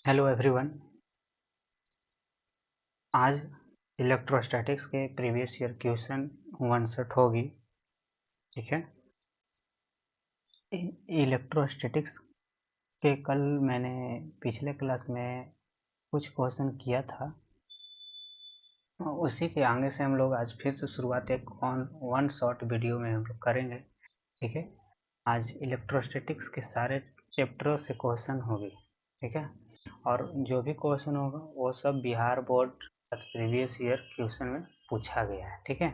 Hello everyone. आज electrostatics के previous year question 1 set होगी। ठीक है। इलेक्ट्रोस्टैटिक्स के कल मैंने पिछले क्लास में कुछ क्वेश्चन किया था, उसी के आगे से हम लोग आज फिर से शुरुआत एक वन शॉट वीडियो में हम लोग करेंगे। ठीक है। आज इलेक्ट्रोस्टैटिक्स के सारे चैप्टरों से क्वेश्चन होगी। ठीक है। और जो भी क्वेश्चन होगा वो सब Bihar board previous year question में पूछा गया है। ठीक है।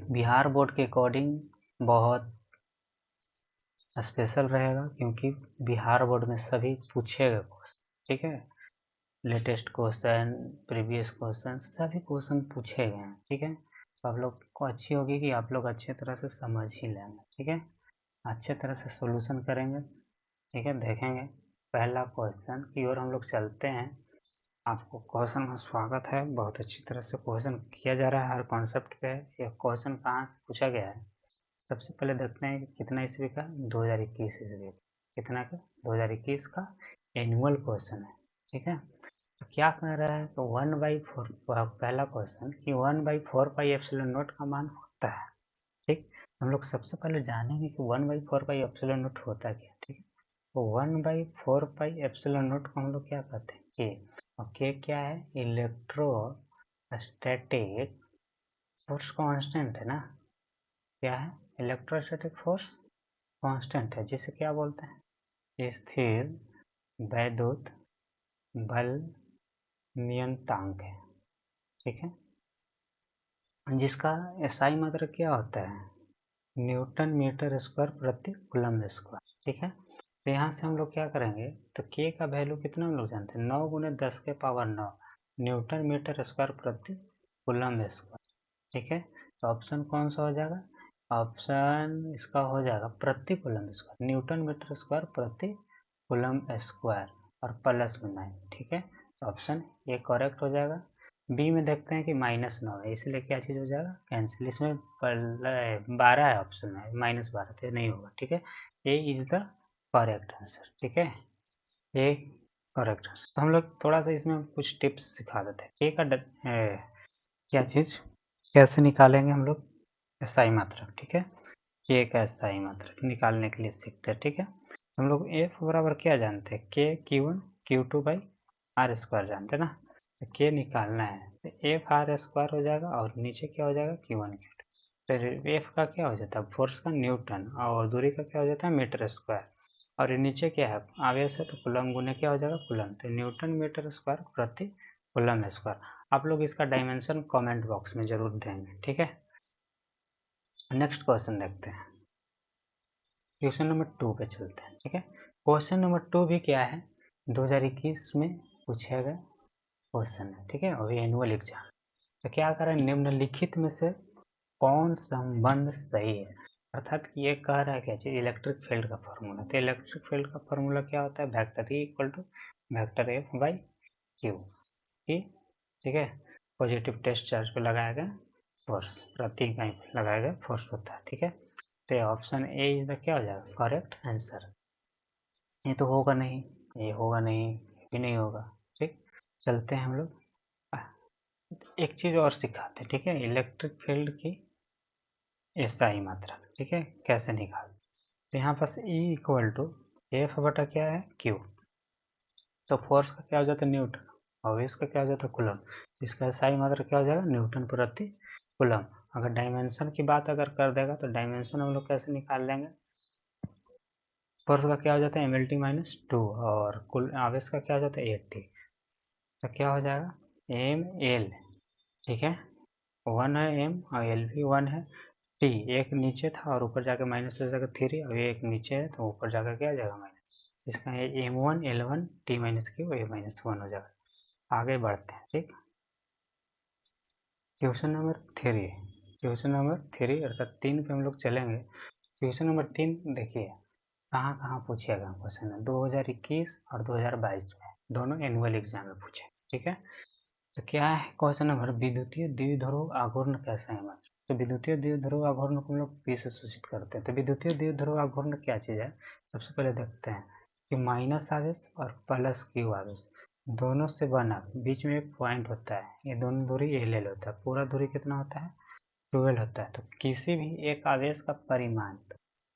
बिहार बोर्ड के अकॉर्डिंग बहुत स्पेशल रहेगा, क्योंकि बिहार बोर्ड में सभी पूछे गए क्वेश्चन। ठीक है। लेटेस्ट क्वेश्चन, प्रीवियस क्वेश्चन, सभी क्वेश्चन पूछे गए हैं। ठीक है। तो आप लोग को अच्छी होगी कि आप लोग अच्छी तरह से समझ ही लेंगे। ठीक है। अच्छे तरह से सॉल्यूशन करेंगे। ठीक है। देखेंगे पहला क्वेश्चन की ओर हम लोग चलते हैं। आपको क्वेश्चन में स्वागत है। बहुत अच्छी तरह से क्वेश्चन किया जा रहा है हर कॉन्सेप्ट पे। यह क्वेश्चन कहाँ से पूछा गया है, सबसे पहले देखते हैं कि कितना ईस्वी का, 2021 ईस्वी। कितना का? 2021 का एनुअल क्वेश्चन है। ठीक है। तो क्या कह रहा है तो 1/4, पहला क्वेश्चन कि 1/4πε0 का मान होता है। ठीक। हम लोग सबसे पहले जानेंगे कि 1/4πε0 होता क्या। ठीक है। तो 1/4πε0 को हम लोग क्या कहते हैं, के। और के क्या है? इलेक्ट्रोस्टैटिक फोर्स कांस्टेंट है ना। क्या है? इलेक्ट्रोस्टैटिक फोर्स कांस्टेंट है, जिसे क्या बोलते हैं? स्थिर वैद्युत बल नियतांक है। ठीक है। जिसका एसआई मात्रक क्या होता है? न्यूटन मीटर स्क्वायर प्रति कूलम्ब स्क्वायर। ठीक है। तो यहाँ से हम लोग क्या करेंगे, तो के का वैल्यू कितना हम लोग जानते हैं? 9 × 10⁻⁹ न्यूटन मीटर स्क्वायर प्रति कूलम्ब स्क्वायर। ठीक है। तो ऑप्शन कौन सा हो जाएगा? ऑप्शन इसका हो जाएगा प्रति coulomb square, newton metre square प्रति कूलम्ब स्क्वायर और प्लस में 9। ठीक है। तो ऑप्शन ए करेक्ट हो जाएगा। बी में देखते हैं कि -9 है, इसलिए क्या चीज़ हो जाएगा? कैंसिल। इसमें 12 है ऑप्शन में, -12 तो नहीं होगा। ठीक है। ए इज द करेक्ट आंसर। ठीक है। A correct answer. तो हम लोग थोड़ा सा इसमें कुछ टिप्स सिखा देते हैं। ए का क्या चीज़ कैसे निकालेंगे हम लोग? एसआई मात्रक। ठीक है। के का एसआई मात्रक निकालने के लिए सीखते हैं। ठीक है। हम लोग एफ बराबर क्या जानते हैं? के Q1 Q2/r² जानते हैं ना। तो के निकालना है तो एफ आर स्क्वायर हो जाएगा और नीचे क्या हो जाएगा? Q1 Q2। तो एफ का क्या हो जाता है? फोर्स का न्यूटन, और दूरी का क्या हो जाता है? Metre square. और नीचे क्या है? आवेश है तो कूलम गुने क्या हो जाएगा? कूलम। तो न्यूटन मीटर स्क्वायर प्रति कूलम स्क्वायर। आप लोग इसका डायमेंशन कमेंट बॉक्स में जरूर देंगे। ठीक है। नेक्स्ट क्वेश्चन देखते हैं। क्वेश्चन नंबर 2 पे चलते हैं। ठीक है। क्वेश्चन नंबर 2 भी क्या है? 2021 में पूछे गए क्वेश्चन है। ठीक है। और एनुअल एग्जाम। तो क्या करें? निम्नलिखित में से कौन संबंध सही है? अर्थात कि ये कह रहा है क्या चीज? इलेक्ट्रिक फील्ड का फॉर्मूला। तो इलेक्ट्रिक फील्ड का फॉर्मूला क्या होता है? Vector E = vector F/Q। ठीक है। पॉजिटिव टेस्ट चार्ज पे लगाया गया फोर्स, प्रति इकाई पे लगाया गया फोर्स होता है। ठीक है। तो ऑप्शन ए इज द क्या हो जाएगा? Correct answer. ये तो होगा नहीं, ये होगा नहीं, ये भी नहीं होगा। ठीक। चलते हैं हम लोग एक चीज और सिखाते हैं। ठीक है। इलेक्ट्रिक फील्ड की एसआई मात्रा। ठीक है। कैसे निकालते? तो यहाँ पास E = F/, क्या है? Q। तो फोर्स का क्या हो जाता है? न्यूटन। और इसका क्या हो जाता है? कूलम। इसका एसआई मात्रा क्या हो जाएगा? न्यूटन प्रति कूलम। अगर डायमेंशन की बात अगर कर देगा तो डायमेंशन हम लोग कैसे निकाल लेंगे? फोर्स का क्या हो जाता है? mLT-2। और कुल आवेश का क्या हो जाता है? 80। तो क्या हो जाएगा? ml। ठीक है। 1 है m और l भी 1 है। t एक नीचे था और ऊपर जाकर माइनस हो जाएगा 3, और एक नीचे है तो ऊपर जाकर क्या आ जाएगा? माइनस। इसका m1 l1 t-q a -1 हो जाएगा। आगे बढ़ते हैं। ठीक। Question number 3। क्वेश्चन नंबर 3 अर्थात 3 पे हम लोग चलेंगे। क्वेश्चन नंबर 3 देखिए कहाँ कहाँ पूछेगा क्वेश्चन है। 2021 और 2022 में दोनों एनुअल एग्जाम में पूछे। ठीक है। तो क्या है क्वेश्चन नंबर? विद्युतीय द्विध्रुव आघूर्ण कैसा है? तो विद्युतीय द्विध्रुव आघूर्ण को हम लोग P से सूचित करते हैं। तो विद्युतीय द्विध्रुव आघूर्ण क्या चीज़ है? सबसे पहले देखते हैं कि माइनस आवेश और प्लस क्यू आवेश दोनों से बना बीच में एक पॉइंट होता है, ये दोनों दूरी एल एल होता है, पूरा दूरी कितना होता है 12 होता है। तो किसी भी एक आवेश का परिमाण,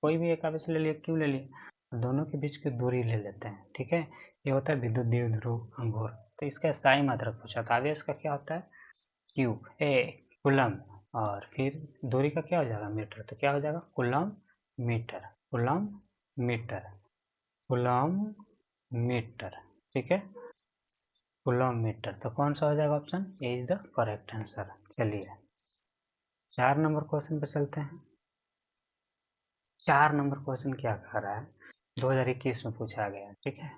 कोई भी एक आवेश ले लिया, क्यों ले लिया, दोनों के बीच की दूरी ले लेते हैं, ठीक है। ये होता है विद्युत द्विध्रुव अंगूर। तो इसका स्थायी मात्रक पूछा, तो आवेश का क्या होता है क्यू ए कूलम, और फिर दूरी का क्या हो जाएगा मीटर, तो क्या हो जाएगा coulomb metre, coulomb metre, coulomb metre, ठीक है, कूलम मीटर। तो कौन सा हो जाएगा option A is the correct answer. चलिए 4 नंबर क्वेश्चन पे चलते हैं। 4 नंबर क्वेश्चन क्या कह रहा है, 2021 में पूछा गया, ठीक है।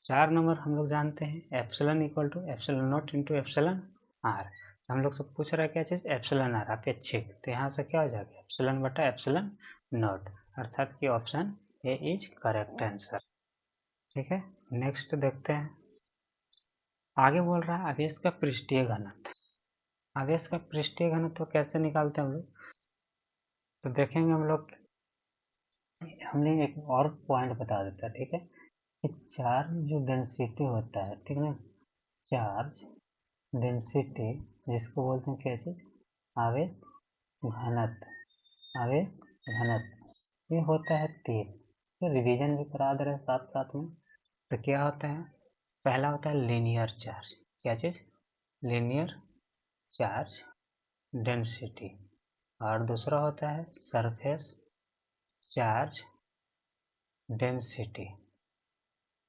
4 नंबर हम लोग जानते हैं epsilon equal to epsilon naught into epsilon R. हम लोग से पूछ रहा है क्या चीज़, एप्सिलॉन आर अपेक्षिक, तो यहाँ से क्या हो जाएगा एप्सिलॉन बटा एप्सिलॉन नॉट, अर्थात कि option A is correct answer, ठीक है। नेक्स्ट देखते हैं, आगे बोल रहा है आवेश का पृष्ठीय घनत्व। आवेश का पृष्ठीय घनत्व कैसे निकालते हैं हम लोग, तो देखेंगे हम लोग, हमने एक और पॉइंट बता देता है, ठीक है, कि चार्ज जो डेंसिटी होता है, ठीक ना, चार्ज डेंसिटी जिसको बोलते हैं क्या चीज, आवेश घनत्व, आवेश घनत्व ये होता है 3। तो रिवीजन भी करा दे रहे हैं साथ साथ में। तो क्या होता है, पहला होता है लीनियर चार्ज, क्या चीज, लीनियर चार्ज डेंसिटी, और दूसरा होता है सरफेस चार्ज डेंसिटी,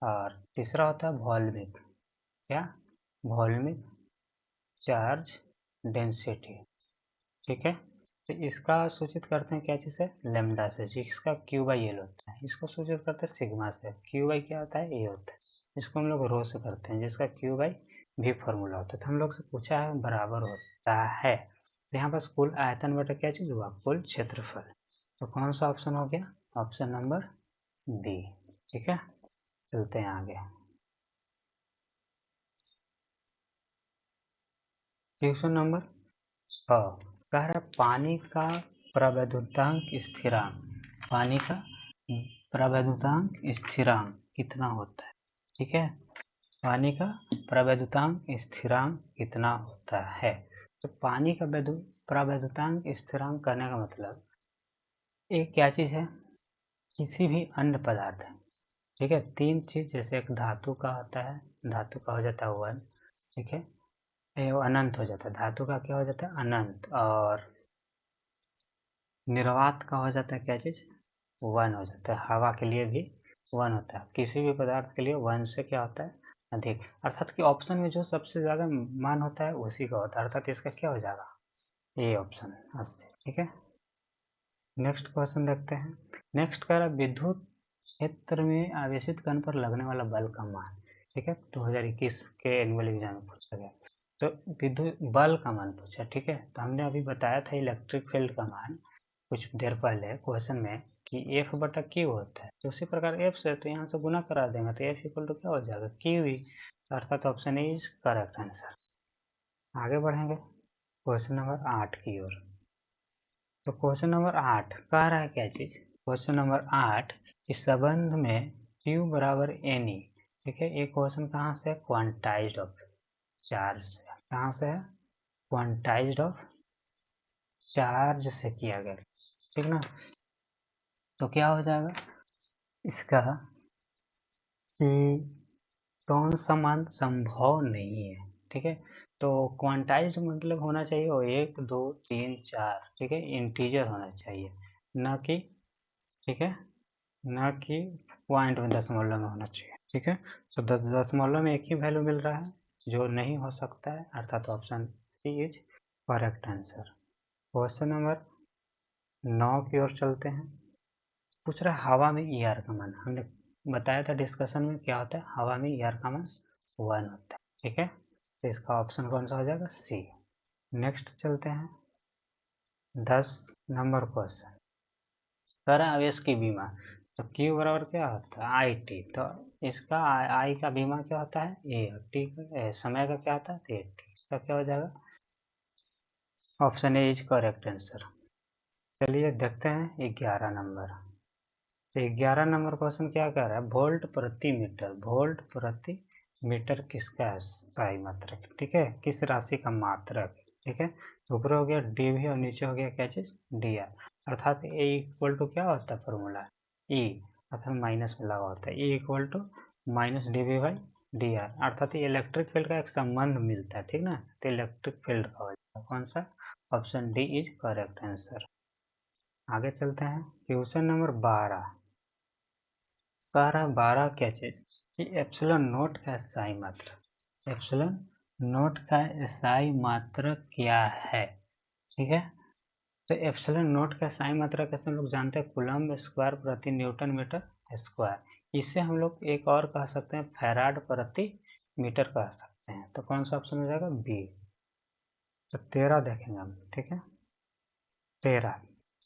और तीसरा होता है वॉल्यूमिक, क्या, वॉल्यूमिक चार्ज डेंसिटी, ठीक है। तो इसका सूचित करते हैं क्या चीज़ से, लेमडा से, जिसका क्यू बाई एल होता है। इसको सूचित करते हैं सिग्मा से, क्यू बाई क्या होता है ए होता है। इसको हम लोग रो से करते हैं, जिसका क्यू बाई भी फॉर्मूला होता है। तो हम लोग से पूछा है बराबर होता है, तो यहाँ पर कुल आयतन बटा क्या चीज़ हुआ, कुल क्षेत्रफल। तो कौन सा ऑप्शन हो गया, ऑप्शन नंबर बी, ठीक है। चलते हैं आगे, क्वेश्चन नंबर 6 कह रहा है पानी का प्रवैधुतांक स्थिरांक, पानी का प्रवैधुतांक स्थिरांक कितना होता है, ठीक है, पानी का प्रवैधुतांक स्थिरांक कितना होता है। तो पानी का प्रवैधुतांक स्थिरांक करने का मतलब एक क्या चीज़ है, किसी भी अन्य पदार्थ है, ठीक है, 3 चीज़, जैसे एक धातु का होता है, धातु का हो जाता है 1, ठीक है, ये अनंत हो जाता है, धातु का क्या हो जाता है अनंत, और निर्वात का हो जाता है क्या चीज़ 1 हो जाता है, हवा के लिए भी 1 होता है, किसी भी पदार्थ के लिए 1 से क्या होता है अधिक, अर्थात कि ऑप्शन में जो सबसे ज़्यादा मान होता है उसी का होता है, अर्थात इसका क्या हो जाएगा ये ऑप्शन 80, ठीक है। नेक्स्ट क्वेश्चन देखते हैं। नेक्स्ट कह रहा है विद्युत क्षेत्र में आवेशित कण पर लगने वाला बल का मान, ठीक है, 2021 के एनुअल एग्जाम में पूछा गया। तो विद्युत बल का मान पूछा, ठीक है। तो हमने अभी बताया था इलेक्ट्रिक फील्ड का मान कुछ देर पहले क्वेश्चन में कि एफ बटा क्यू होता है, तो उसी प्रकार एफ से तो यहाँ से गुना करा देंगे, तो एफ इक्वल टू क्या हो जाएगा क्यू ही, अर्थात ऑप्शन इज करेक्ट आंसर। आगे बढ़ेंगे क्वेश्चन नंबर 8 की ओर। तो क्वेश्चन नंबर 8 कह रहा है क्या चीज, क्वेश्चन नंबर 8 इस संबंध में Q बराबर एन ई, ठीक है। ये क्वेश्चन कहाँ से, क्वांटाइज्ड ऑफ चार्ज से, कहाँ से है, क्वांटाइज्ड ऑफ चार्ज से किया गया, ठीक ना। तो क्या हो जाएगा इसका कि कौन सा मान संभव नहीं है, ठीक है। तो क्वांटाइज्ड मतलब होना चाहिए वो 1 2 3 4, ठीक है, इंटीजर होना चाहिए, न कि, ठीक है, न कि पॉइंट में दशमलव में होना चाहिए, ठीक है। तो दशमलव में एक ही वैल्यू मिल रहा है जो नहीं हो सकता है, अर्थात option C is correct answer. Question number 9 की ओर चलते हैं। पूछ रहा है हवा में ई आर का मान, हमने बताया था डिस्कशन में क्या होता है, हवा में ई आर का मान 1 होता है, ठीक है। तो इसका ऑप्शन कौन सा हो जाएगा सी। नेक्स्ट चलते हैं 10 नंबर क्वेश्चन, कर आवेश की बीमा, तो Q बराबर क्या होता है आई टी, तो इसका आई का बीमा क्या होता है ए, टी समय का क्या होता है ए टी, इसका क्या हो जाएगा option A is correct answer. चलिए देखते हैं 11 नंबर, तो 11 नंबर क्वेश्चन क्या कह रहा है, वोल्ट प्रति मीटर, वोल्ट प्रति मीटर किसका है, साई मात्रक, ठीक है, किस राशि का मात्रक, ठीक है। तो ऊपर हो गया डीवी और नीचे हो गया क्या चीज, डी आर, अर्थात ए इक्वल टू क्या होता है फॉर्मूला, ई, अर्थात माइनस में लगा होता है, E equal to minus D V by D R, अर्थात ये इलेक्ट्रिक फील्ड का एक संबंध मिलता है, ठीक ना, तो इलेक्ट्रिक फील्ड का हो जाएगा कौन सा, option D is correct answer. आगे चलते हैं, क्वेश्चन नंबर 12 कह रहा है, 12 क्या चीज कि एप्सिलॉन नोट का एसआई मात्रक, एप्सिलॉन नोट का एसआई मात्रक क्या है, ठीक है। तो एप्सिलॉन नोट का एसआई मात्रक कैसे हम लोग जानते हैं, कूलम्ब स्क्वायर प्रति न्यूटन मीटर स्क्वायर, इससे हम लोग एक और कह सकते हैं फैराड प्रति मीटर कह सकते हैं, तो कौन सा ऑप्शन हो जाएगा, बी। तो 13 देखेंगे हम, ठीक है, 13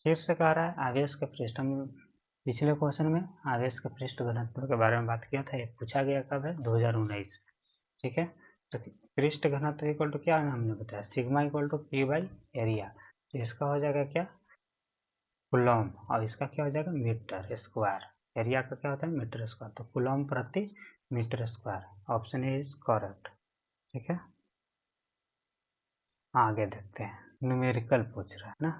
फिर से कह रहा है आवेश के पृष्ठ, हम पिछले क्वेश्चन में आवेश के पृष्ठ घनत्व के बारे में बात किया था, ये पूछा गया कब है, 2019, ठीक है। तो पृष्ठ घनत्व इक्वल टू क्या हमने बताया, sigma equal to P by area, तो इसका हो जाएगा क्या, कूलम, और इसका क्या हो जाएगा, मीटर स्क्वायर, एरिया का क्या होता है, मीटर स्क्वायर, तो कूलम प्रति metre square, option A is correct, ठीक है। आगे देखते हैं, न्यूमेरिकल पूछ रहा है ना,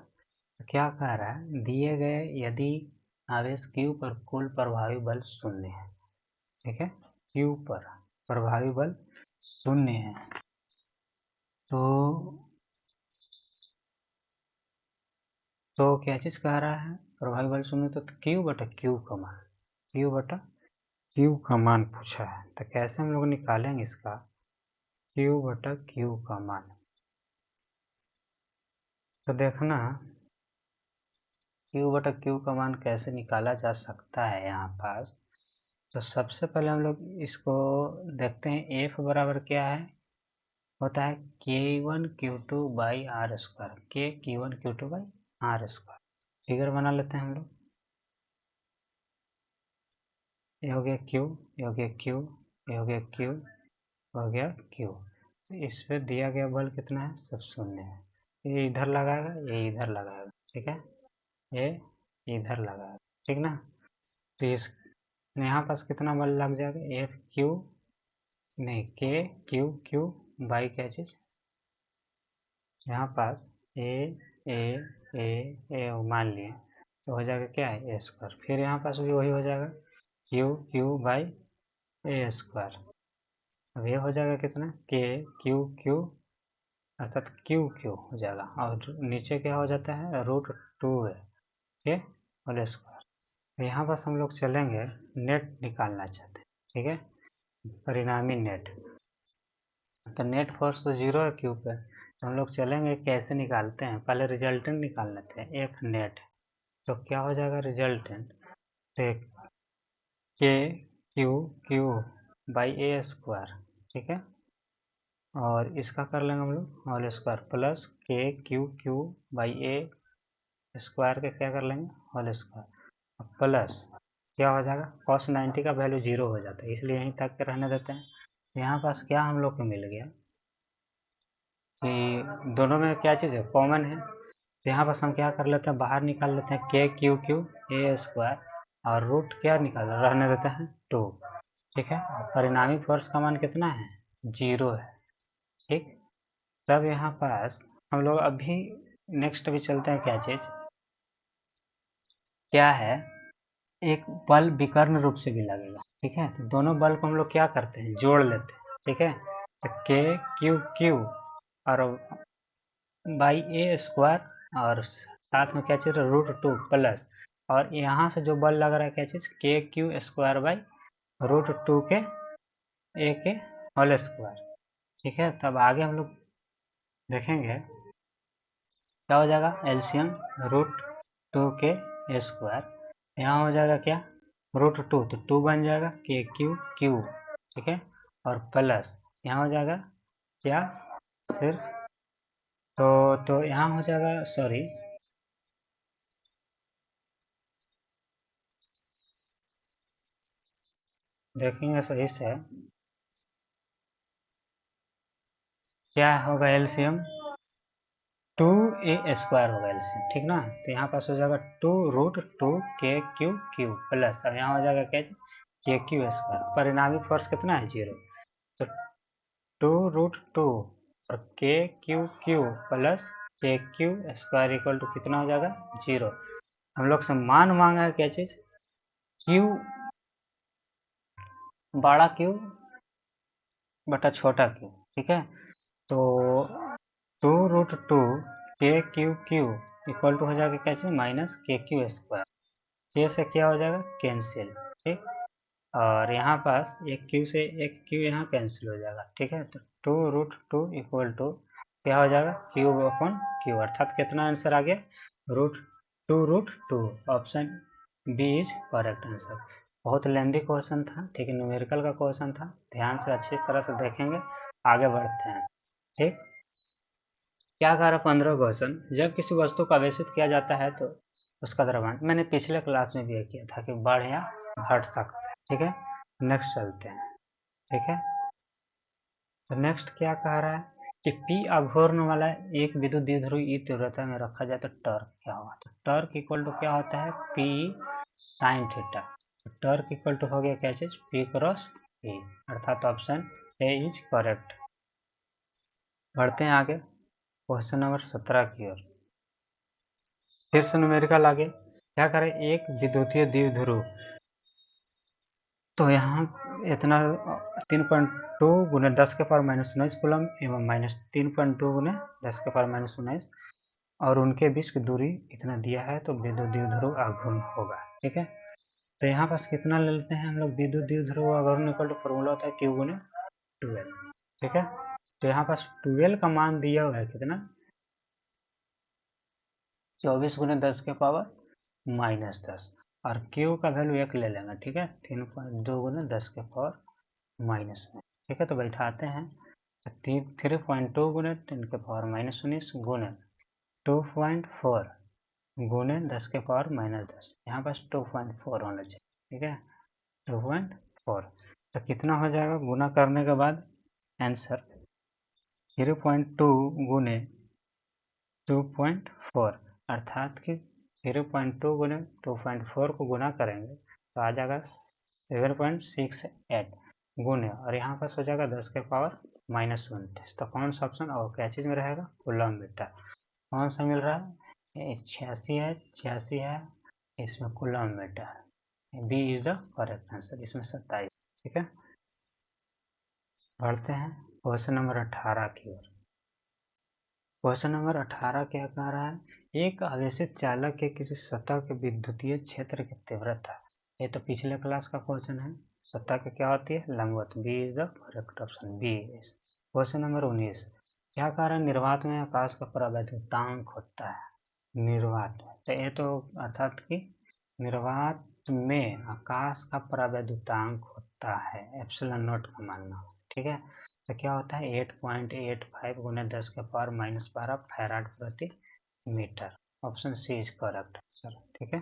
तो क्या कह रहा है, दिए गए यदि आवेश Q पर कुल प्रभावी बल शून्य है, ठीक है, Q पर प्रभावी बल शून्य है, तो क्या चीज कह रहा है, प्रभावी बल शून्य, तो Q बटा Q का मान, Q बटा Q का मान पूछा है, तो कैसे हम लोग निकालेंगे इसका, Q बटा Q का मान, तो देखना Q बटा Q का मान कैसे निकाला जा सकता है यहाँ पास, तो सबसे पहले हम लोग इसको देखते हैं, F बराबर क्या है, होता है K1 Q2 by R square, के Q1 Q2 by R square, figure बना लेते हैं हम लोग, ये हो गया Q, ये हो गया Q, ये हो गया Q, हो गया Q, तो इस पे दिया गया बल कितना है, सब शून्य है, ये इधर लगाएगा, ये इधर लगाएगा, ठीक है, ये इधर लगाएगा, ठीक ना, तो इस यहाँ पास कितना बल लग जाएगा, एफ क्यू नहीं, के क्यू क्यू बाई क्या चीज, यहाँ पास ए ए ए ए मान लिए, तो हो जाएगा क्या है, ए स्क्वायर, फिर यहाँ पास भी वही हो जाएगा, Q Q by A square, अब ये हो जाएगा कितना, के क्यू क्यू, अर्थात क्यू क्यू हो जाएगा, और नीचे क्या हो जाता है, √2 है, के होल स्क्वायर, तो यहाँ पास हम लोग चलेंगे, नेट निकालना चाहते हैं, ठीक है, परिणामी नेट, तो नेट फोर्स तो जीरो है क्यू पे, तो हम लोग चलेंगे कैसे निकालते हैं, पहले रिजल्टेंट निकाल लेते हैं, एफ नेट, तो क्या हो जाएगा रिजल्टेंट, तो के Q Q by A square, ठीक है, और इसका कर लेंगे हम लोग होल स्क्वायर, प्लस के Q Q by A square के क्या कर लेंगे, होल स्क्वायर, प्लस क्या हो जाएगा, cos 90 का वैल्यू जीरो हो जाता है, इसलिए यहीं तक के रहने देते हैं, यहाँ पास क्या हम लोग को मिल गया कि दोनों में क्या चीज़ है, कॉमन है, तो यहाँ पर हम क्या कर लेते हैं, बाहर निकाल लेते हैं के क्यू क्यू ए स्क्वायर, और रूट क्या निकाल रहने देते हैं 2, ठीक है, परिणामी फोर्स का मान कितना है, जीरो है, ठीक। तब यहाँ पास हम लोग अभी नेक्स्ट भी चलते हैं, क्या चीज़ क्या है, एक बल विकर्ण रूप से भी लगेगा, ठीक है, तो दोनों बल को हम लोग क्या करते हैं, जोड़ लेते हैं, ठीक है, तो के क्यू क्यू और बाई ए स्क्वायर, और साथ में क्या चीज़, √2 प्लस, और यहाँ से जो बल लग रहा है क्या चीज़, के क्यू स्क्वायर बाई √2 के ए के होल स्क्वायर, ठीक है, तब आगे हम लोग देखेंगे क्या हो जाएगा, एलसीएम √2 के ए स्क्वायर, यहाँ हो जाएगा क्या, √2, तो 2 बन जाएगा के क्यू क्यू, ठीक है, और प्लस यहाँ हो जाएगा क्या, सिर्फ तो यहाँ हो जाएगा, सॉरी देखेंगे सही से, क्या होगा एलसीएम, 2a² होगा एलसीएम, ठीक ना। तो यहाँ पास हो जाएगा 2√2k³ प्लस, अब यहाँ हो जाएगा क्या, KQ²। परिणामी फोर्स कितना है, 0। तो 2√2 और KQ³ plus KQ² equal to कितना हो जाएगा, 0। हम लोग से मान मांगा है क्या चीज, Q बड़ा Q बटा छोटा Q, ठीक है। तो 2√2 KQ³ इक्वल टू हो जाएगा क्या चीज, माइनस KQ²। K से क्या हो जाएगा, कैंसिल, ठीक। और यहाँ पास एक Q से एक Q यहाँ कैंसिल हो जाएगा, ठीक है। तो 2√2 इक्वल टू क्या हो जाएगा, Q/Q, अर्थात कितना आंसर आ गया, √2√2। Option B is correct answer. बहुत लेंदी क्वेश्चन था, ठीक है, न्यूमेरिकल का क्वेश्चन था, ध्यान से अच्छी तरह से देखेंगे। आगे बढ़ते हैं, ठीक। क्या कह रहा 15 क्वेश्चन, जब किसी वस्तु को आवेशित किया जाता है तो उसका द्रव्यमान, मैंने पिछले क्लास में भी किया था कि बढ़ या घट सकता है, ठीक है। नेक्स्ट चलते हैं, ठीक है। तो नेक्स्ट क्या कह रहा है कि P अघूर्ण वाला एक विद्युत द्विध्रुवी तीव्रता में रखा जाए तो टॉर्क क्या होगा। तो टॉर्क इक्वल टू क्या होता है, P sin थीटा। तो टॉर्क इक्वल टू हो गया क्या चीज, P×E, अर्थात ऑप्शन ए इज करेक्ट। बढ़ते हैं आगे क्वेश्चन नंबर 17 की ओर। फिर से न्यूमेरिकल आगे क्या करें, एक विद्युतीय द्विध्रुव, तो यहाँ इतना 3.2 गुने 10⁻⁻19 कूलम एवं -3.2 गुने 10⁻⁻19 और उनके बीच की दूरी इतना दिया है, तो विद्युत द्विध्रुव आघूर्ण होगा, ठीक है। तो यहाँ पास कितना ले लेते हैं हम लोग, विद्युत द्विध्रुव आघूर्ण इक्वल टू फॉर्मूला होता है Q×12, ठीक है। तो यहाँ पास 12 का मान दिया हुआ है कितना, 24 गुने 10⁻⁻10 और Q का वैल्यू 1 ले लेंगे, ठीक है। 3.2 गुने 10⁻⁻19, ठीक है। तो बैठाते हैं 3.2 गुने 10⁻⁻19 गुने 2.4 गुने 10⁻⁻10, यहाँ पास 2.4 होना चाहिए, ठीक है, 2.4। तो कितना हो जाएगा, गुना करने के बाद आंसर 0.2 गुने 2.4, अर्थात कि 0.2 गुने 2.4 को गुना करेंगे तो आ जाएगा 7.68 गुने, और यहाँ पास हो जाएगा 10⁻⁻29। तो कौन सा ऑप्शन और क्या चीज़ में रहेगा, कूलम मीटर। कौन सा मिल रहा है, 86 है, इसमें coulomb metre. B is the correct answer, इसमें 27, ठीक है। बढ़ते हैं क्वेश्चन नंबर 18 की ओर। क्वेश्चन नंबर 18 क्या कह रहा है, एक आवेशित चालक के किसी सतह के विद्युतीय क्षेत्र की तीव्रता, ये तो पिछले क्लास का क्वेश्चन है, सतह की क्या होती है, लंबवत। B is the correct option, B. Question number 19 क्या कह रहा है, निर्वात में आकाश का परावैद्युतांक होता है, निर्वात में, तो ये तो अर्थात कि निर्वात में आकाश का परावैद्युतांक होता है ε0 का मानना, ठीक है। तो क्या होता है 8.85 गुने 10⁻⁻12 फैराड प्रति मीटर। Option C is correct sir, ठीक है।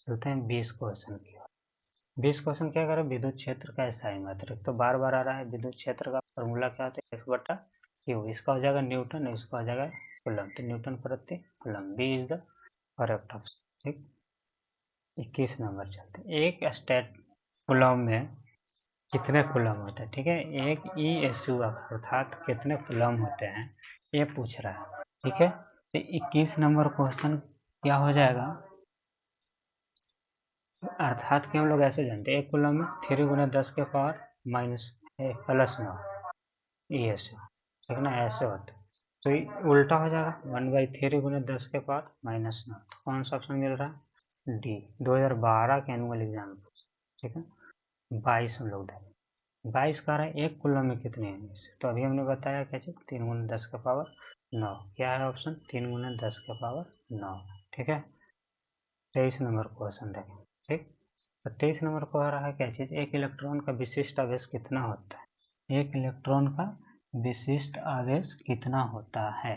चलते हैं 20 क्वेश्चन की ओर। 20 क्वेश्चन क्या करें, विद्युत क्षेत्र का एसआई मात्रक, तो बार बार आ रहा है, विद्युत क्षेत्र का फॉर्मूला क्या होता है, F/Q, इसका हो जाएगा न्यूटन, इसका हो जाएगा कूलम, तो न्यूटन प्रति coulomb, B is the correct option, ठीक। 21 नंबर चलते हैं, एक स्टेट कूलम में कितने कूलम होते हैं, ठीक है। एक ESU अर्थात कितने कूलम होते हैं, ये पूछ रहा है, ठीक है। तो 21 नंबर क्वेश्चन क्या हो जाएगा, अर्थात कि हम लोग ऐसे जानते हैं, एक कूलम में 3 गुने 10⁻⁻9 ESU, ठीक ना, ऐसे होते हैं। तो उल्टा हो जाएगा 1/3 गुने 10⁻⁻9, कौन सा ऑप्शन मिल रहा है, डी। 2012 के एनुअल एग्जाम, ठीक है। 22 हम लोग देखें, 22 का रहा है, एक कूलम में कितने हैं, तो अभी हमने बताया क्या चीज, 3 गुने 10⁻9, क्या है ऑप्शन, 3 गुने 10⁻9, ठीक है। 23 नंबर क्वेश्चन देखें, ठीक। तो 23 नंबर को आ रहा है क्या चीज, एक इलेक्ट्रॉन का विशिष्ट आवेश कितना होता है, एक इलेक्ट्रॉन का विशिष्ट आवेश कितना होता है।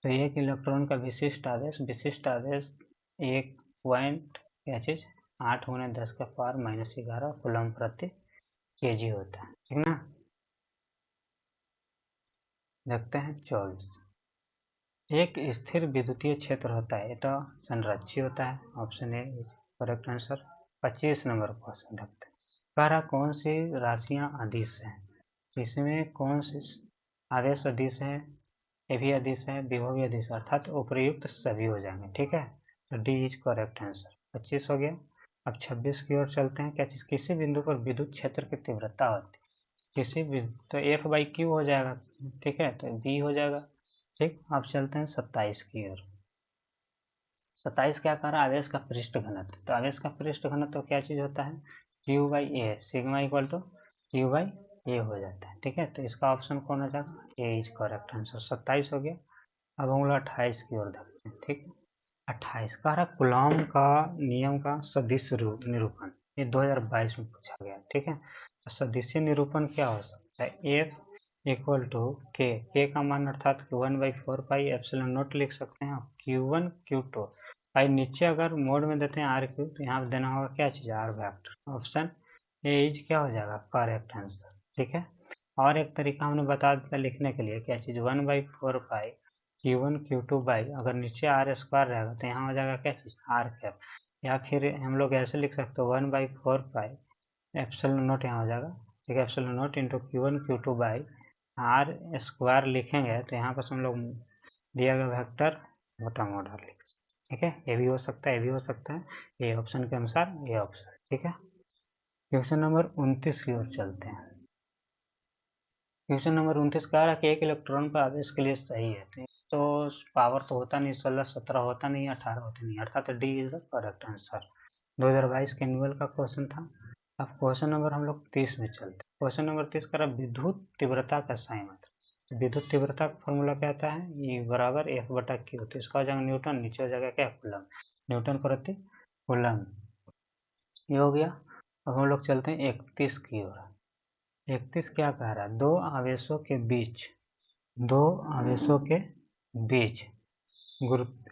तो एक इलेक्ट्रॉन का विशिष्ट आवेश 1.8 गुने 10⁻⁻11 कूलम प्रति केजी होता है, ठीक ना। देखते हैं 24 एक स्थिर विद्युतीय क्षेत्र होता है, तो संरक्षी होता है। Option A correct answer. 25 number question देखते हैं। कह रहा कौन सी राशियां अदिश हैं, इसमें कौन सी आवेश अदिश है, एभी अदिश है, विभव अदिश है, अर्थात उपयुक्त सभी हो जाएंगे। ठीक है, तो डी इज करेक्ट आंसर। 25 हो गया। अब 26 की ओर चलते हैं। क्या चीज, किसी बिंदु पर विद्युत क्षेत्र की तीव्रता होती है, किसी बिंदु, तो एफ बाई क्यू हो जाएगा। ठीक है, तो बी हो जाएगा। ठीक, अब चलते हैं 27 की ओर। 27 क्या कर रहा है, आवेश का पृष्ठ घनत्व। तो आवेश का पृष्ठ घनत्व तो क्या चीज होता है, Q by A, sigma equal to Q by A हो जाता है। ठीक है, तो इसका ऑप्शन कौन हो जाएगा, ए इज करेक्ट आंसर। 27 हो गया। अब हम लोग 28 की ओर देखते हैं। ठीक है, 28 कह रहा कूलॉम का नियम का सदिश निरूपण, ये 2022 में पूछा गया। ठीक है, तो सदिशीय निरूपण क्या हो सकता है, एफ इक्वल टू के का मान अर्थात 1/4 पाई एप्सिलॉन नॉट लिख सकते हैं। Q1 Q2 भाई नीचे अगर मोड में देते हैं आर क्यू, तो यहाँ पे देना होगा क्या चीज़, R vector. Option A is क्या हो जाएगा, करेक्ट आंसर। ठीक है, और एक तरीका हमने बता दिया लिखने के लिए, क्या चीज़, 1/4 पाई Q1 Q2 बाई, अगर नीचे आर स्क्वायर रहेगा तो यहाँ हो जाएगा क्या चीज़, आर कैप। या फिर हम लोग ऐसे लिख सकते हो 1/4 पाई एप्सिलॉन नॉट, यहाँ हो जाएगा। ठीक है, epsilon naught into Q1 Q2 by R square लिखेंगे तो यहाँ पर हम लोग दिया गया वेक्टर मोटा मोटा लिख। ठीक है, ये भी हो सकता है, ये भी हो सकता है, ये ऑप्शन के अनुसार ये ऑप्शन। ठीक है, क्वेश्चन नंबर 29 की ओर चलते हैं। क्वेश्चन नंबर 29 कह रहा है कि एक इलेक्ट्रॉन का आवेश के लिए सही है, तो पावर तो होता नहीं, 16 17 होता नहीं, 18 होता नहीं, अर्थात D is the correct answer. 2022 के एनुअल का क्वेश्चन था। अब क्वेश्चन नंबर हम लोग 30 में चलते हैं। क्वेश्चन नंबर 30 कह रहा विद्युत तीव्रता का साइन मात्रा। विद्युत तीव्रता का फॉर्मूला क्या आता है, ई बराबर एफ बटा क्यू। तो इसका हो जाएगा न्यूटन, नीचे हो जाएगा क्या, कूलम, न्यूटन प्रति कूलम। ये हो गया। अब हम लोग चलते हैं 31 की ओर। 31 क्या कह रहा है, दो आवेशों के बीच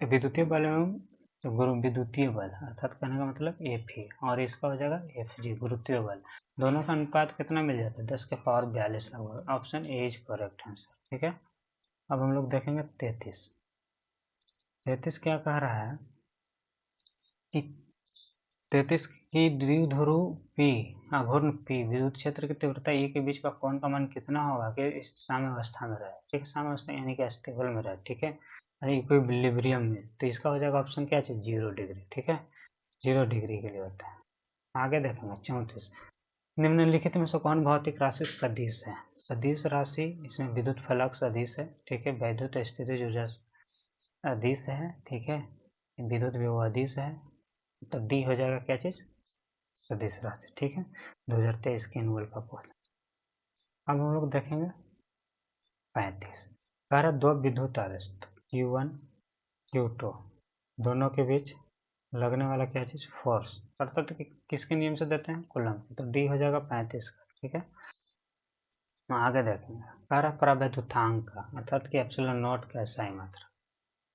विद्युतीय बल एवं, तो विद्युतीय बल अर्थात कहने का मतलब एफ ही, और इसका हो जाएगा एफ जी, गुरुत्वीय बल। दोनों का अनुपात कितना मिल जाता है, 10 के पावर 42 लगभग। Option A is correct answer. ठीक है, अब हम लोग देखेंगे 33। 33 क्या कह रहा है कि 33 की द्विध्रुव पी, घूर्णन पी विद्युत क्षेत्र की तीव्रता ई के बीच का कोण का मान कितना होगा कि इस साम्यावस्था में रहे। ठीक है, साम्यावस्था यानी कि स्टेबल में रहे। ठीक है, इक्विलिब्रियम में, तो इसका हो जाएगा ऑप्शन क्या चाहिए, 0 डिग्री। ठीक है, 0 डिग्री के लिए होता है। आगे देखेंगे 34। निम्नलिखित में से कौन भौतिक राशि सदिश है। सदिश राशि, इसमें विद्युत फ्लक्स सदिश है। ठीक है, वैद्युत स्थितिज ऊर्जा अदिश है। ठीक है, विद्युत विभव अदिश है। तो डी हो जाएगा क्या चीज, सदिश राशि। ठीक है, 2023 के एनुअल का क्वेश्चन। अब हम लोग देखेंगे 35। कह रहा दो विद्युत आवेश Q1 Q2 दोनों के बीच लगने वाला क्या चीज, फोर्स, अर्थात किसके नियम से देते हैं, कूलम। तो डी हो जाएगा 35 का। ठीक है, आगे देखेंगे। कह रहा प्रवैद्युतांक का, अर्थात कि एप्सिलॉन नॉट का SI मात्रा।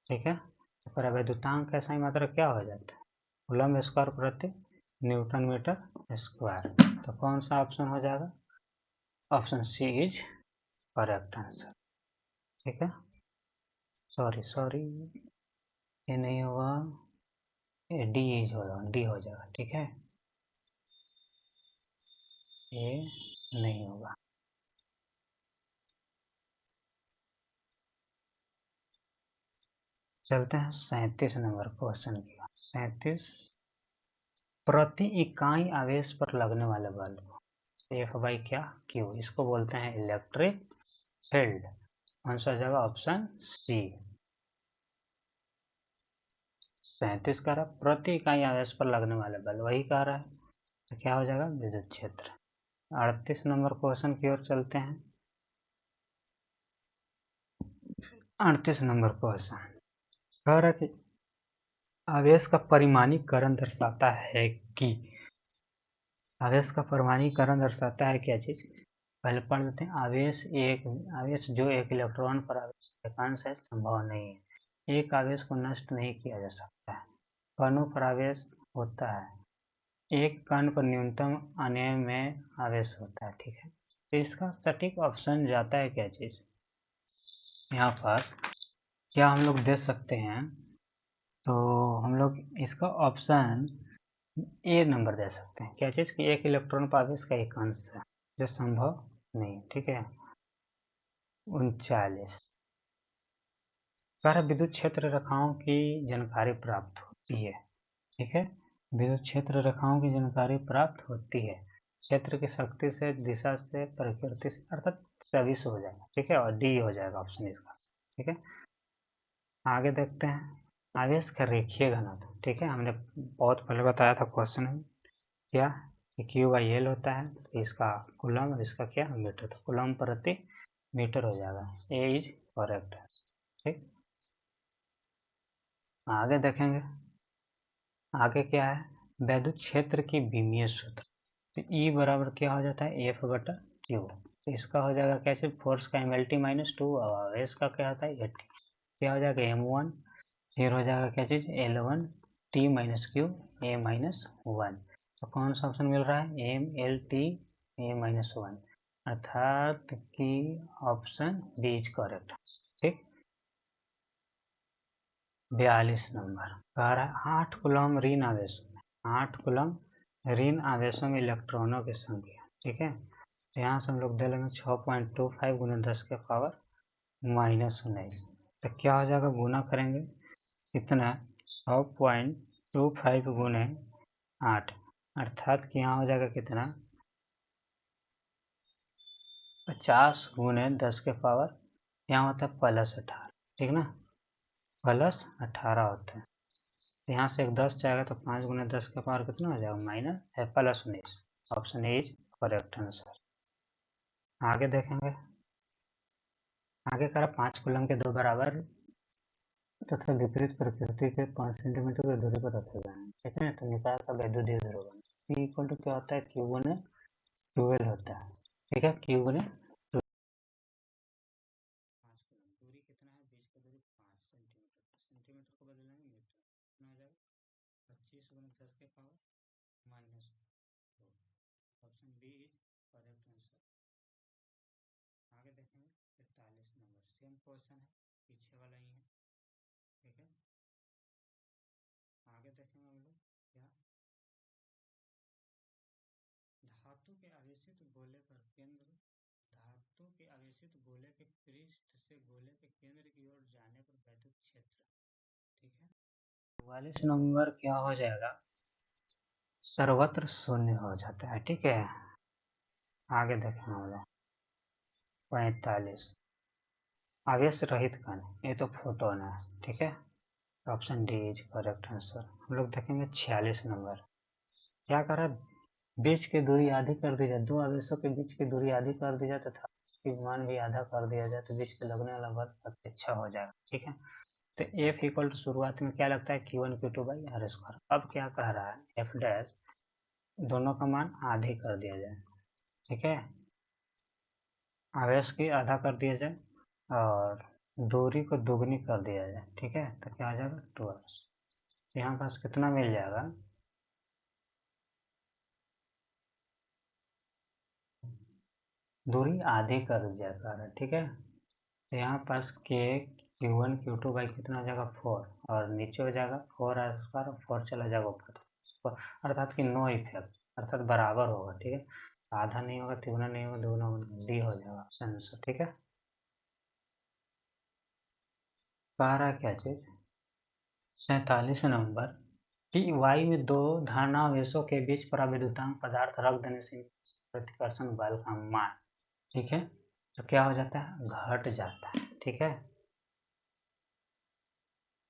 ठीक है, तो प्रवैद्युतांक का SI मात्रा क्या हो जाता है, कूलम स्क्वायर प्रति न्यूटन मीटर स्क्वायर। तो कौन सा ऑप्शन हो जाएगा, option C is correct answer. ठीक है, सॉरी ये नहीं होगा, ये डी इज होगा, डी हो जाएगा। ठीक है, ये नहीं होगा। चलते हैं 37 नंबर क्वेश्चन की। 37, प्रति इकाई आवेश पर लगने वाले बल को एफ बाई क्या, क्यू, इसको बोलते हैं इलेक्ट्रिक फील्ड। आंसर जाएगा ऑप्शन सी। 37 कह रहा प्रति इकाई आवेश पर लगने वाले बल, वही कह रहा है, तो क्या हो जाएगा, विद्युत क्षेत्र। 38 नंबर क्वेश्चन की ओर चलते हैं। 38 नंबर क्वेश्चन कह रहा कि आवेश का परिमाणीकरण दर्शाता है कि, आवेश का परिमाणीकरण दर्शाता है क्या चीज, पहले पढ़ लेते हैं। आवेश जो एक इलेक्ट्रॉन पर आवेश एकांश है, संभव नहीं है। एक आवेश को नष्ट नहीं किया जा सकता है। कणों पर आवेश होता है, एक कण पर न्यूनतम आने में आवेश होता है। ठीक है, तो इसका सटीक ऑप्शन जाता है क्या चीज, यहाँ पर क्या हम लोग दे सकते हैं, तो हम लोग इसका ऑप्शन ए नंबर दे सकते हैं। क्या चीज़ कि एक इलेक्ट्रॉन पर आवेश का एक अंश है, जो संभव नहीं। ठीक है, 39 कार्य विद्युत क्षेत्र रेखाओं की जानकारी प्राप्त होती है। ठीक है, विद्युत क्षेत्र रेखाओं की जानकारी प्राप्त होती है क्षेत्र की शक्ति से, दिशा से, प्रकृति से, अर्थात सभी से हो जाएगा। ठीक है, और डी हो जाएगा ऑप्शन इसका। ठीक है, आगे देखते हैं आवेश का रेखीय घनत्व। ठीक है, हमने बहुत पहले बताया था क्वेश्चन में क्या कि क्यू बाई एल होता है, तो इसका कूलम और इसका क्या मीटर, तो कूलम प्रति मीटर हो जाएगा। ए इज करेक्ट है। ठीक, आगे देखेंगे आगे क्या है, वैद्युत क्षेत्र की विमीय सूत्र। तो ई बराबर क्या हो जाता है, एफ बटा क्यू। तो इसका हो जाएगा कैसे, फोर्स का M L T minus two, और आवेश का क्या होता है एट, क्या हो जाएगा एम वन, फिर हो जाएगा क्या चीज़ L one T minus Q A minus one. तो कौन सा ऑप्शन मिल रहा है, M L T A minus one, अर्थात कि ऑप्शन बी इज करेक्ट। ठीक, 42 नंबर कह रहा है 8 कूलम ऋण आवेशों में, 8 कूलम ऋण आवेशों में इलेक्ट्रॉनों की संख्या। ठीक है, तो यहाँ से हम लोग दे लेंगे 6.25 गुना 10 के पावर माइनस 19। तो क्या हो जाएगा, गुना करेंगे कितना, 6.25 गुने 8, अर्थात कि यहाँ हो जाएगा कितना, 50 गुने 10 के पावर, यहाँ होता है प्लस 18। ठीक ना, प्लस 18 होता है। तो यहाँ से एक 10 जाएगा तो 5 गुना 10 का पावर कितना हो जाएगा, माइनस है plus 19। Option A is correct answer. आगे देखेंगे, आगे करा 5 कूलम के दो बराबर तथा विपरीत प्रकृति के 5 सेंटीमीटर की दूरी पर रखे गए हैं। ठीक है, तो निकाय का वैद्युत ध्रुव पी इक्वल टू क्या होता है, क्यू गुने 12 होता है। ठीक है, क्यू गुने 5 कूलम, दूरी कितना है, बीच का दूरी 5 सेंटीमीटर, सेंटीमीटर को बदलेंगे मीटर, कितना हो जाएगा 25 गुना 10 के power minus 2। Option B is correct answer. आगे देखेंगे 43 नंबर, सेम क्वेश्चन है, पीछे वाला ही है। ठीक है, आगे देखेंगे हम लोग क्या, धातु के आवेशित गोले पर केंद्र, धातु के आवेशित गोले के पृष्ठ से गोले के केंद्र की ओर जाने पर वैद्युत क्षेत्र। ठीक है, 44 नंबर क्या हो जाएगा, सर्वत्र शून्य हो जाता है। ठीक है, आगे देखें हम लोग 45 आवेश रहित कण, ये तो फोटोन है। ठीक है, option D is correct answer. हम लोग देखेंगे 46 नंबर, क्या कर रहा है, बीच की दूरी आधी कर दी जाए, दो आवेशों के बीच की दूरी आधी कर दी जाए तथा उसकी मान भी आधा कर दिया जाए तो बीच के लगने वाला बल प्रत्यक्ष हो जाएगा। ठीक है, तो एफ इक्वल टू शुरुआत में क्या लगता है, Q one Q two by R square. अब क्या कह रहा है, एफ डैश दोनों का मान आधे कर दिया जाए। ठीक है, आवेश की आधा कर दिया जाए और दूरी को दोगुनी कर दिया जाए। ठीक है, तो क्या आ जाएगा 12। यहाँ पास कितना मिल जाएगा, दूरी आधी कर दिया जाएगा। ठीक है, तो यहाँ पास के Q one Q two by कितना हो जाएगा 4, और नीचे हो जाएगा 4 आर स्क्वायर, 4 चला जाएगा ऊपर, अर्थात कि नो इफेक्ट, अर्थात बराबर होगा। ठीक है, आधा नहीं होगा, तिगुना नहीं होगा, दोगुना होगा, डी हो जाएगा ऑप्शन आंसर। ठीक है, कह रहा है क्या चीज, 47 नंबर कि वायु में दो धनावेशों के बीच पराविद्युतांक पदार्थ रख देने से प्रतिकर्षण बल का मान। ठीक है, तो क्या हो जाता है, घट जाता है। ठीक है,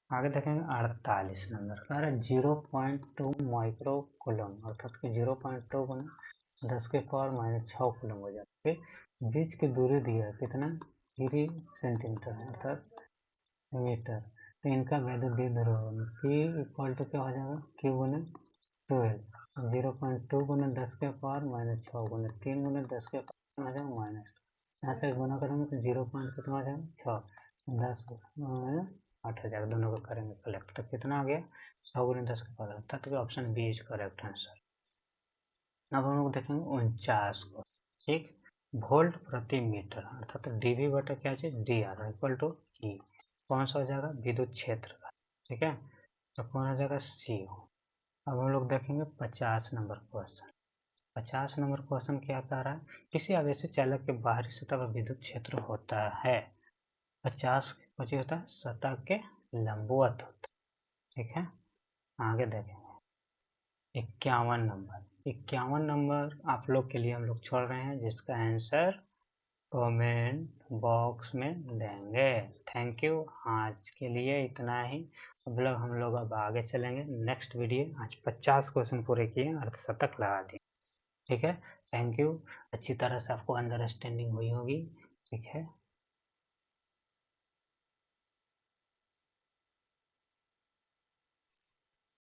आगे देखेंगे 48 नंबर कह रहा है 0.2 माइक्रो कूलम, अर्थात कि 0.2 गुना 10 के पावर माइनस 6 कूलम हो जाता है। बीच की दूरी दिया है कितना, 3 सेंटीमीटर है, अर्थात मीटर। तो इनका वैल्यू दे दो, पी इक्वल टू क्या हो जाएगा, क्यू गुना 12, 0.2 गुना 10 के पावर माइनस 6 गुना 3 गुना 10 के पावर आ जाएगा माइनस, यहाँ से गुना करेंगे तो 0 पॉइंट कितना आ जाएगा 6, 10 8 हो जाएगा, दोनों को करेंगे कलेक्ट तो कितना आ गया 6 गुना 10 के पावर, तब option B is correct answer. अब हम लोग देखेंगे 49 को। ठीक, वोल्ट प्रति मीटर, अर्थात डीवी बटा क्या चीज डी आर इक्वल टू ई, कौन सा हो जाएगा, विद्युत क्षेत्र का, ठीक है। तो कौन हो जाएगा, सी हो। अब हम लोग देखेंगे 50 नंबर क्वेश्चन। 50 नंबर क्वेश्चन क्या कह रहा है, किसी आवेशित चालक के बाहरी सतह पर विद्युत क्षेत्र होता है 50 कुछ होता है, सतह के लंबवत होता है, ठीक है। आगे देखेंगे 51 नंबर आप लोग के लिए हम लोग छोड़ रहे हैं, जिसका आंसर कमेंट बॉक्स में देंगे। थैंक यू, आज के लिए इतना ही। हम लोग अब आगे चलेंगे नेक्स्ट वीडियो। आज 50 क्वेश्चन पूरे किए, अर्धशतक लगा दिए, ठीक है। Thank you. अच्छी तरह से आपको अंडरस्टैंडिंग हुई होगी, ठीक है।